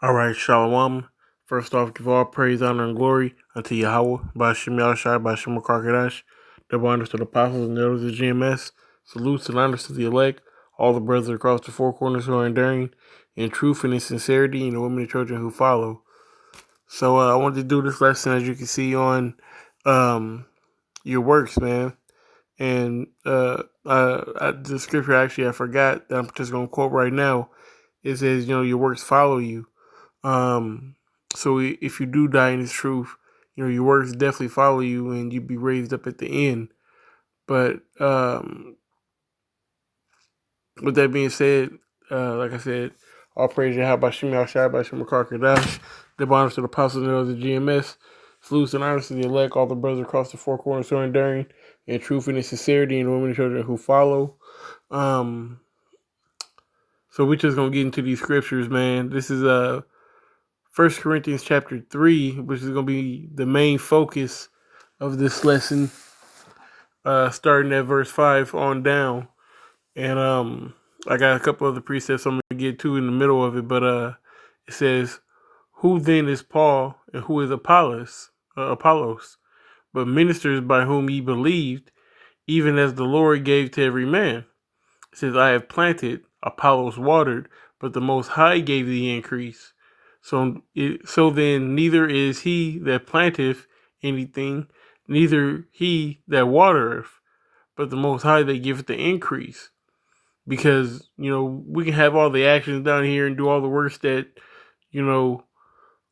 All right, Shalom. First off, give all praise, honor, and glory unto Yahweh, Bashim Yahushai, Bashim Karkadash, double honors to the apostles and elders of GMS, salutes and honors to the elect, all the brothers across the four corners who are enduring in truth and in sincerity, and the women and children who follow. So I wanted to do this lesson, as you can see, on your works, man. And the scripture, actually, I forgot that I'm just going to quote right now. It says, your works follow you. So if you do die in this truth, your works definitely follow you and you'd be raised up at the end. But with that being said, like I said, all praise Yahweh by Shem Yahshai by Shem Karkadash, the honors to the apostles and elders of GMS, salutes and honors to the elect, all the brothers across the four corners who are enduring in truth and in sincerity, and the women and children who follow. So we're just gonna get into these scriptures, man. This is 1 Corinthians chapter 3, which is going to be the main focus of this lesson, starting at verse 5 on down. And I got a couple other precepts I'm going to get to in the middle of it, but it says, "Who then is Paul and who is Apollos? But ministers by whom ye believed, even as the Lord gave to every man. It says, I have planted, Apollos watered, but the Most High gave the increase. So then neither is he that planteth anything, neither he that watereth, but the Most High that giveth the increase." Because, we can have all the actions down here and do all the works that,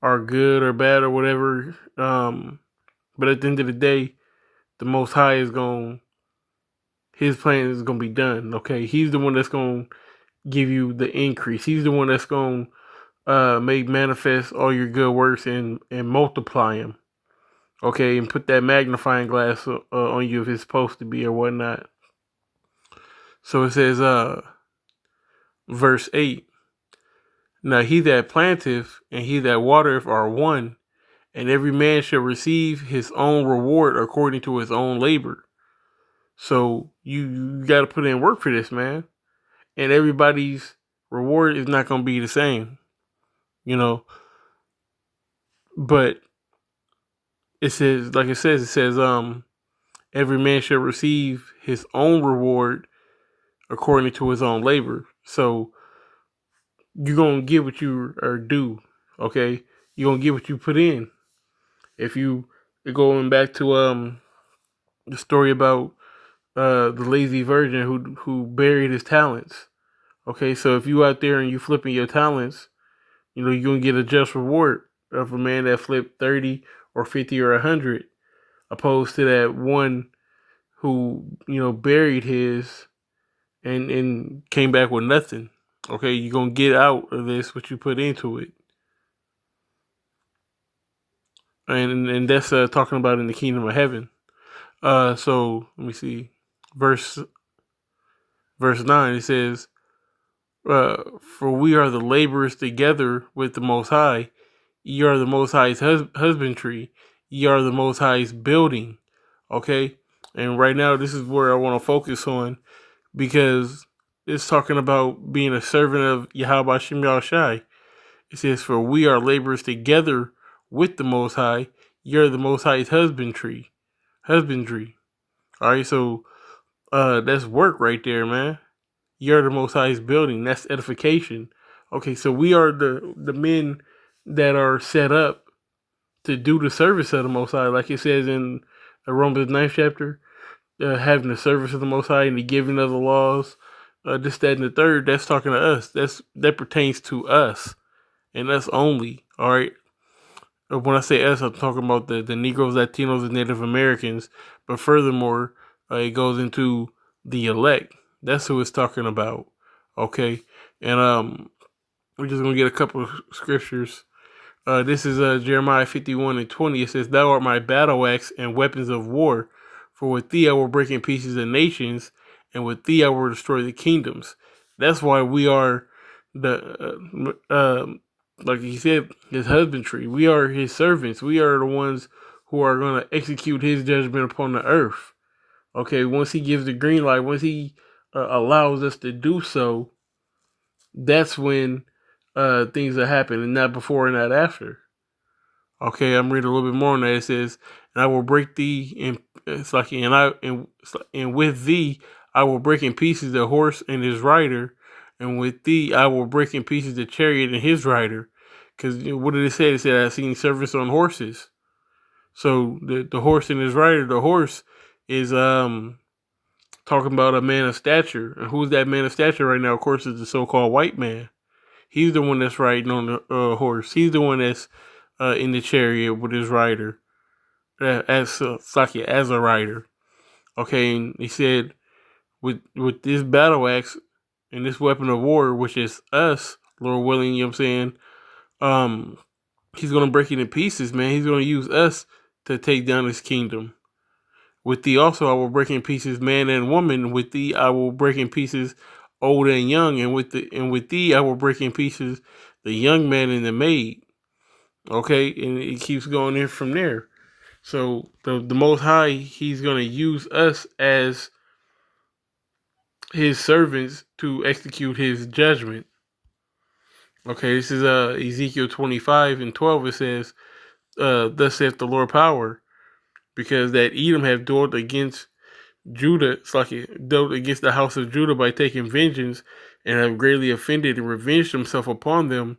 are good or bad or whatever. But at the end of the day, the Most High his plan is going to be done, okay? He's the one that's going to give you the increase. He's the one that's going to make manifest all your good works and multiply them, okay? And put that magnifying glass on you if it's supposed to be or whatnot. So it says, verse 8, "Now he that planteth and he that watereth are one, and every man shall receive his own reward according to his own labor." So you got to put in work for this, man. And everybody's reward is not going to be the same, But it says, every man shall receive his own reward according to his own labor. So you're going to get what you are due, okay? You're going to get what you put in. If you going back to the story about the lazy virgin who buried his talents. Okay, so if you out there and you flipping your talents, you're going to get a just reward of a man that flipped 30 or 50 or 100, opposed to that one who, buried his and came back with nothing. Okay, you're going to get out of this what you put into it. And that's talking about in the kingdom of heaven. So let me see. Verse 9, it says, "For we are the laborers together with the Most High. Ye are the Most High's husbandry. Ye are the Most High's building." Okay? And right now, this is where I want to focus on, because it's talking about being a servant of Yahweh Shem Yahushai. It says, "For we are laborers together with the Most High. Ye are the Most High's husbandry." All right, so that's work right there, man. You're the Most High's building. That's edification. Okay, so we are the men that are set up to do the service of the Most High, like it says in Romans 9th chapter, having the service of the Most High and the giving of the laws, this, that, and the third. That's talking to us. That pertains to us, and us only. All right. When I say us, I'm talking about the Negroes, Latinos, and Native Americans. But furthermore, it goes into the elect. That's who it's talking about. Okay, and we're just gonna get a couple of scriptures. This is Jeremiah 51:20. It says, "Thou art my battle axe and weapons of war, for with thee I will break in pieces the nations, and with thee I will destroy the kingdoms." That's why we are like he said, his husbandry. We are his servants. We are the ones who are going to execute his judgment upon the earth. Okay, once he gives the green light, once he allows us to do so, that's when things that happen, and not before and not after. Okay, I'm reading a little bit more on that. It says, "And I will break thee in." It's like, and with thee I will break in pieces the horse and his rider, and with thee I will break in pieces the chariot and his rider. Because what did it say? It said, "I seen servants on horses." So the horse and his rider. The horse is talking about a man of stature, and who's that man of stature right now? Of course, is the so-called white man. He's the one that's riding on the horse. He's the one that's in the chariot with his rider, as as a rider. Okay, and he said, with this battle axe and this weapon of war, which is us, Lord willing, you know what I'm saying? He's gonna break it in pieces, man. He's gonna use us to take down his kingdom. With thee also I will break in pieces man and woman. With thee I will break in pieces old and young, and with thee I will break in pieces the young man and the maid. Okay, and it keeps going in from there. So the Most High, He's gonna use us as His servants to execute His judgment. Okay, this is Ezekiel 25:12. It says, "Thus saith the Lord power, because that Edom have dwelt against Judah, it's like it dealt against the house of Judah by taking vengeance, and have greatly offended and revenged himself upon them.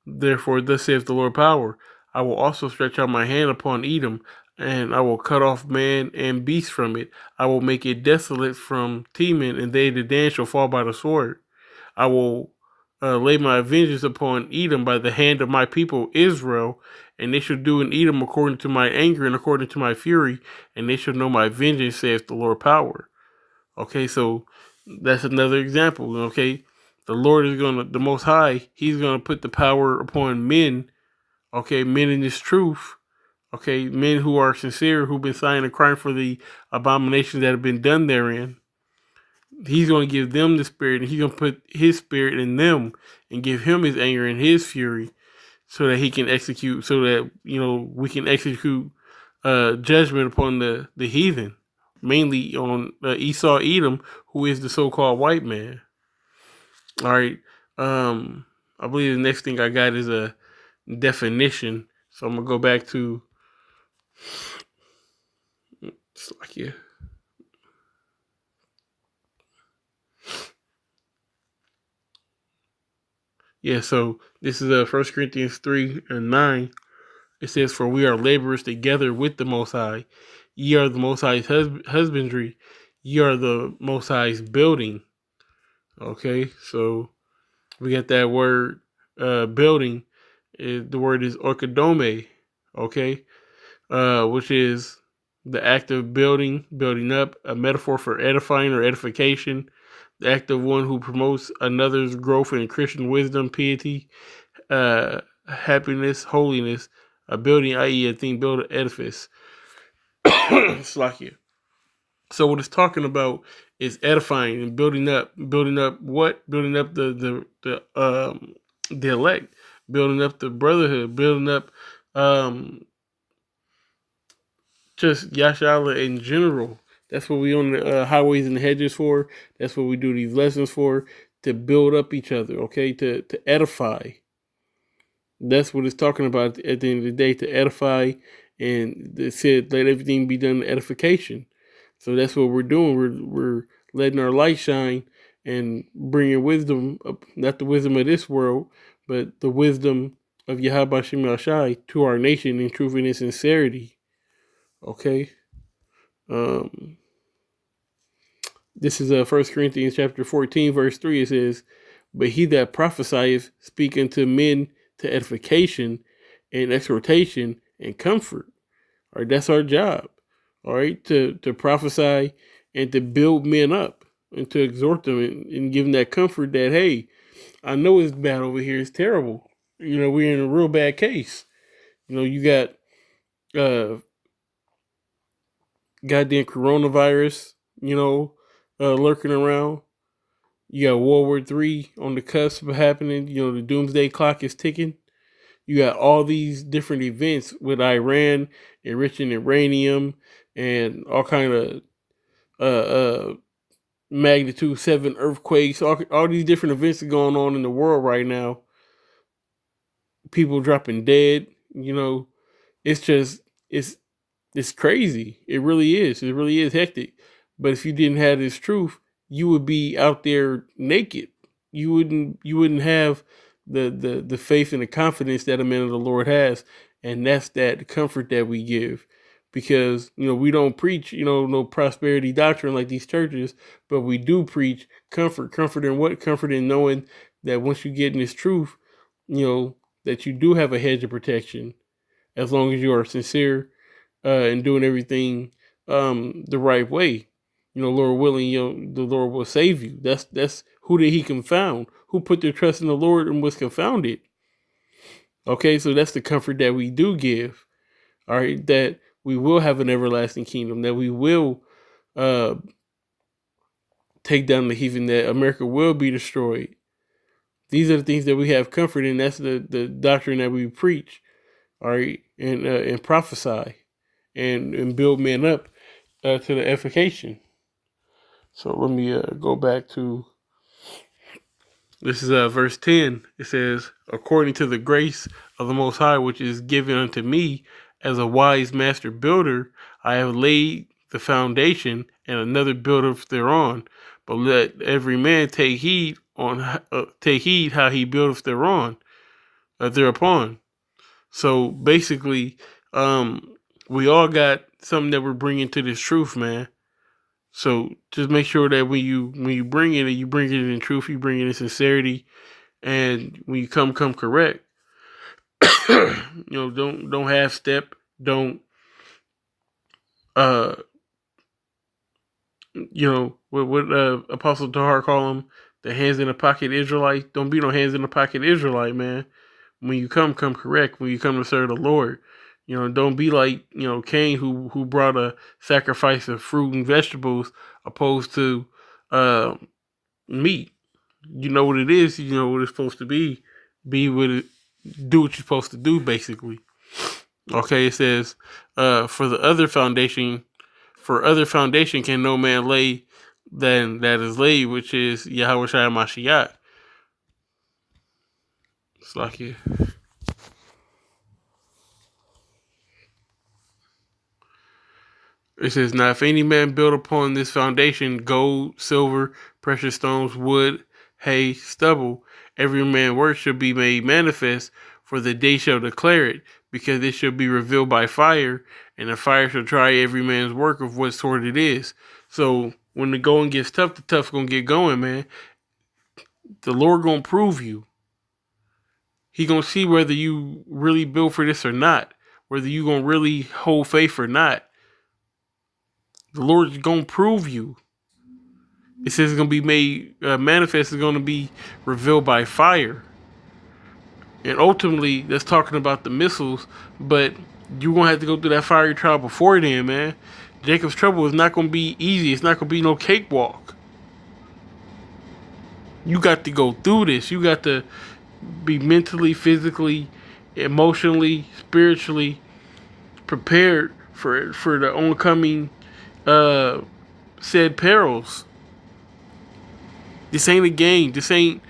Therefore, thus saith the Lord power, I will also stretch out my hand upon Edom, and I will cut off man and beast from it. I will make it desolate from Teman, and they that Dan shall fall by the sword. I will lay my vengeance upon Edom by the hand of my people Israel, and they shall do in Edom according to my anger and according to my fury, and they shall know my vengeance, saith the Lord power." Okay, so that's another example. Okay, the Lord is the Most High, He's gonna put the power upon men. Okay, men in this truth. Okay, men who are sincere, who've been silent and crying for the abominations that have been done therein. He's going to give them the spirit, and He's going to put His spirit in them and give Him His anger and His fury, so that He can execute, so that we can execute judgment upon the heathen, mainly on Esau, Edom, who is the so-called white man. All right. I believe the next thing I got is a definition. So I'm gonna go back to Slakia. Yeah, so this is 1 Corinthians 3:9. It says, "For we are laborers together with the Most High. Ye are the Most High's husbandry. Ye are the Most High's building." Okay, so we got that word building. The word is orkodome. Okay, which is the act of building up, a metaphor for edifying or edification, the act of one who promotes another's growth in Christian wisdom, piety, happiness, holiness, a building, i.e., a thing built, an edifice. Slakia. So what it's talking about is edifying and building up what? Building up the elect, building up the brotherhood, building up just Yashala in general. That's what we on the highways and the hedges for. That's what we do these lessons for, to build up each other, okay? To edify. That's what it's talking about at the end of the day, to edify. And it said, let everything be done to edification. So that's what we're doing. We're letting our light shine and bringing wisdom, not the wisdom of this world, but the wisdom of Yahweh Shem Yashai to our nation in truth and in sincerity. Okay. This is 1 Corinthians chapter 14, verse 3. It says, "But he that prophesieth speak unto men to edification and exhortation and comfort." All right, that's our job. All right, to prophesy and to build men up and to exhort them and give them that comfort that, hey, I know it's bad over here. It's terrible. We're in a real bad case. You got goddamn coronavirus, lurking around. You got World War III on the cusp of happening. The doomsday clock is ticking. You got all these different events with Iran enriching uranium and all kind of magnitude 7 earthquakes. All these different events are going on in the world right now. people dropping dead. It's just it's crazy. It really is. It really is hectic. But if you didn't have this truth, you would be out there naked. You wouldn't have the faith and the confidence that a man of the Lord has, and that's that comfort that we give. Because we don't preach no prosperity doctrine like these churches, but we do preach comfort. Comfort in what? Comfort in knowing that once you get in this truth, that you do have a hedge of protection as long as you are sincere and doing everything the right way. Lord willing, the Lord will save you. That's who did he confound? Who put their trust in the Lord and was confounded? Okay, so that's the comfort that we do give. All right, that we will have an everlasting kingdom, that we will take down the heathen, that America will be destroyed. These are the things that we have comfort in. That's the doctrine that we preach, all right, and prophesy and build men up to the edification. So let me go back to, this is verse 10. It says, according to the grace of the Most High, which is given unto me as a wise master builder, I have laid the foundation, and another buildeth thereon. But let every man take heed how he buildeth thereon, thereupon. So basically, we all got something that we're bringing to this truth, man. So just make sure that when you bring it, you bring it in truth, you bring it in sincerity, and when you come correct. Don't half step. Don't what Apostle Tahar call them, the hands in the pocket Israelite. Don't be no hands in the pocket Israelite, man. When you come correct. When you come to serve the Lord. Don't be like, Cain who brought a sacrifice of fruit and vegetables opposed to meat. You know what it is. You know what it's supposed to be. Be what it. Do what you're supposed to do, basically. Okay, it says, for other foundation can no man lay than that is laid, which is Yahweh Shai Mashiach. It's like here. It says, now if any man build upon this foundation gold, silver, precious stones, wood, hay, stubble, every man's work shall be made manifest, for the day shall declare it, because it shall be revealed by fire, and the fire shall try every man's work of what sort it is. So when the going gets tough, the tough gonna get going, man. The Lord gonna prove you. He gonna see whether you really built for this or not, whether you gonna really hold faith or not. The Lord's going to prove you. It says it's going to be made manifest. It's going to be revealed by fire. And ultimately, that's talking about the missiles. But you're going to have to go through that fiery trial before then, man. Jacob's trouble is not going to be easy. It's not going to be no cakewalk. You got to go through this. You got to be mentally, physically, emotionally, spiritually prepared for the oncoming said perils. This ain't a game. This ain't.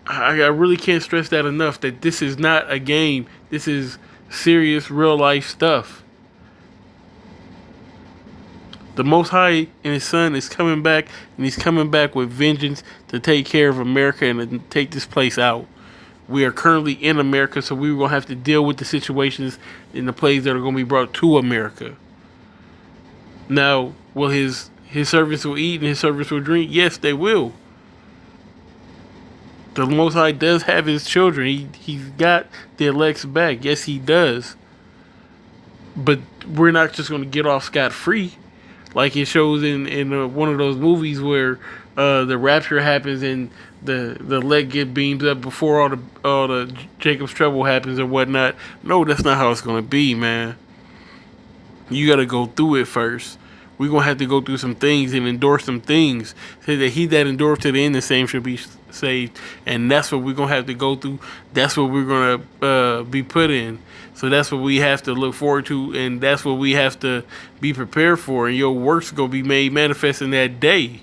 I really can't stress that enough. That this is not a game. This is serious, real life stuff. The Most High and His Son is coming back, and He's coming back with vengeance to take care of America and to take this place out. We are currently in America, so we're gonna have to deal with the situations in the places that are gonna be brought to America. Now, will his servants will eat and his servants will drink? Yes, they will. The Most High does have his children. He's got the elect's back. Yes, he does. But we're not just going to get off scot-free. Like it shows in one of those movies where the rapture happens and the elect get beamed up before all the Jacob's trouble happens or whatnot. No, that's not how it's going to be, man. You got to go through it first. We're going to have to go through some things and endure some things. Say that he that endures to the end, the same shall be saved. And that's what we're going to have to go through. That's what we're going to be put in. So that's what we have to look forward to. And that's what we have to be prepared for. And your works going to be made manifest in that day.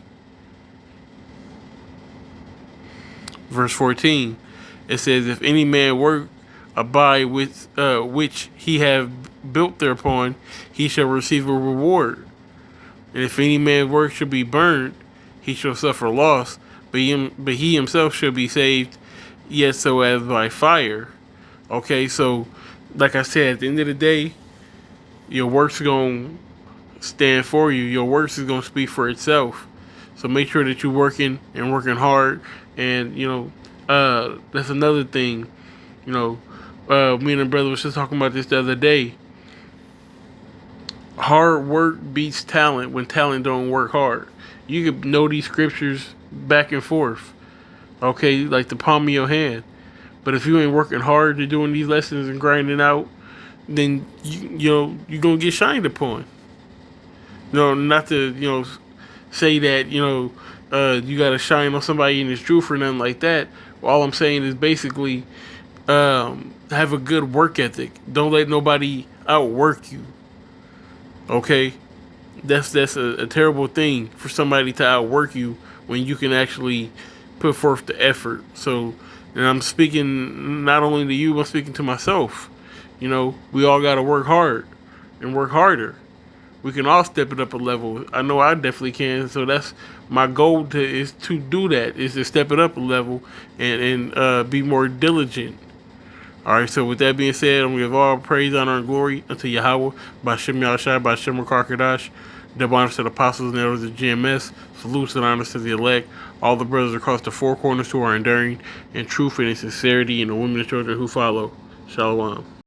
Verse 14. It says, if any man work abide with which he have built thereupon, he shall receive a reward. And if any man's work shall be burned, he shall suffer loss, but he himself shall be saved, yet so as by fire. Okay, so like I said, at the end of the day, your works are going to stand for you. Your works is going to speak for itself. So make sure that you're working and working hard. And, that's another thing. Me and a brother was just talking about this the other day. Hard work beats talent when talent don't work hard. You can know these scriptures back and forth, okay, like the palm of your hand. But if you ain't working hard to doing these lessons and grinding out, then you're gonna get shined upon. Not to say that you gotta shine on somebody in his truth or nothing like that. All I'm saying is basically have a good work ethic. Don't let nobody outwork you. Okay, that's a terrible thing for somebody to outwork you when you can actually put forth the effort. So, and I'm speaking not only to you, I'm speaking to myself. We all got to work hard and work harder. We can all step it up a level. I know I definitely can. So that's my goal is to do that, is to step it up a level and be more diligent. All right, so with that being said, I'm going to give all praise, honor, and glory unto Yahweh, by Shem Yahushai, by Shem Karkadash, double honors to the apostles and elders of GMS, salutes and honors to the elect, all the brothers across the four corners who are enduring in truth and in sincerity, and the women and children who follow. Shalom.